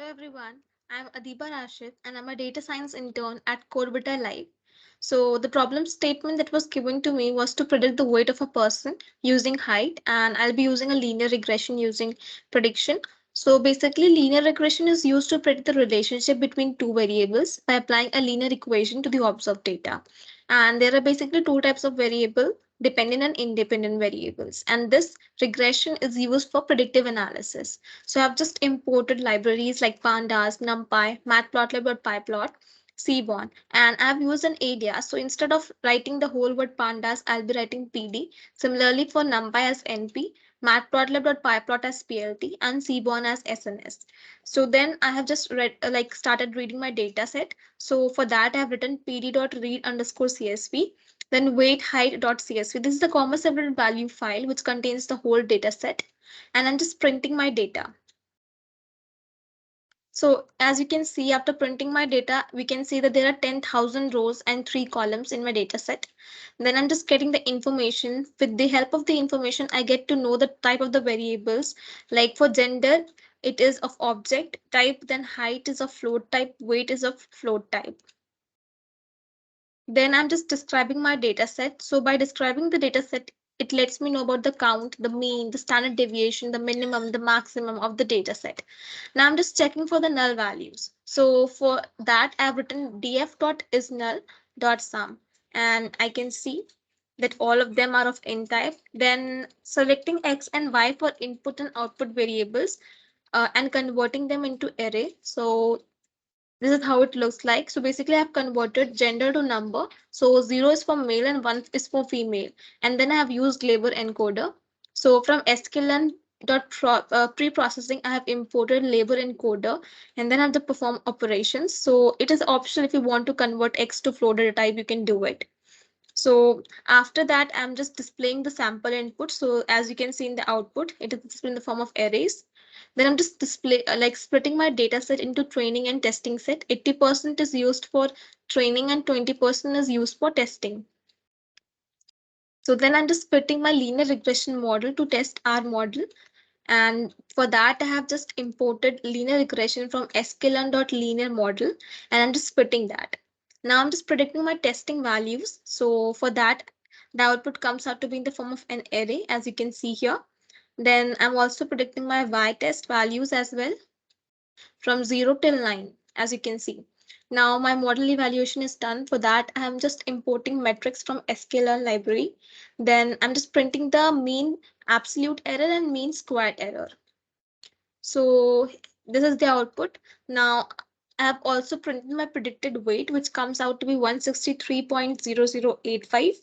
Hello everyone, I'm Adiba Rashid and I'm a data science intern at Corbita Live. So the problem statement that was given to me was to predict the weight of a person using height, and I'll be using a linear regression using prediction. So basically linear regression is used to predict the relationship between two variables by applying a linear equation to the observed data. And there are basically two types of variable, dependent and independent variables. And this regression is used for predictive analysis. So I've just imported libraries like pandas, numpy, matplotlib.pyplot, seaborn, and I've used an alias. So instead of writing the whole word pandas, I'll be writing pd. Similarly for numpy as np, matplotlib.pyplot as plt, and seaborn as sns. So then I have just started reading my data set. So for that I have written pd.read underscore csv, then weight height.csv. This is the comma separated value file which contains the whole data set, and I'm just printing my data. So as you can see, after printing my data, we can see that there are 10,000 rows and 3 columns in my data set. Then I'm just getting the information. With the help of the information, I get to know the type of the variables. Like for gender, it is of object type, then height is of float type, weight is of float type. Then I'm just describing my data set. So by describing the data set, it lets me know about the count, the mean, the standard deviation, the minimum, the maximum of the data set. Now I'm just checking for the null values. So for that, I've written df.isNull.sum, and I can see that all of them are of int type. Then selecting x and y for input and output variables, and converting them into array. So this is how it looks like. So basically I've converted gender to number. So 0 is for male and 1 is for female. And then I have used labor encoder. So from sklearn pre-processing, I have imported labor encoder, and then I have to perform operations. So it is optional. If you want to convert X to float data type, you can do it. So after that, I'm just displaying the sample input. So as you can see in the output, it is displayed in the form of arrays. Then I'm just splitting my data set into training and testing set. 80% is used for training and 20% is used for testing. So then I'm just splitting my linear regression model to test our model. And for that, I have just imported linear regression from sklearn.linear model, and I'm just splitting that. Now I'm just predicting my testing values. So for that, the output comes out to be in the form of an array, as you can see here. Then I'm also predicting my y-test values as well from 0 till 9, as you can see. Now my model evaluation is done. For that, I'm just importing metrics from sklearn library. Then I'm just printing the mean absolute error and mean squared error. So this is the output. Now I have also printed my predicted weight, which comes out to be 163.0085.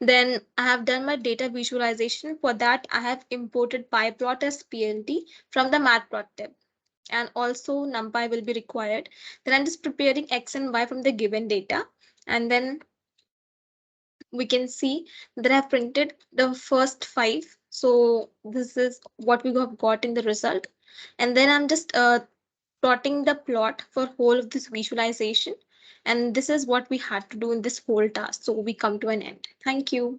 Then I have done my data visualization. For that, I have imported pyplot as plt from the matplotlib, and also numpy will be required. Then I'm just preparing x and y from the given data, and then we can see that I have printed the first 5. So this is what we have got in the result. And then I'm just plotting the plot for whole of this visualization. And this is what we had to do in this whole task. So we come to an end. Thank you.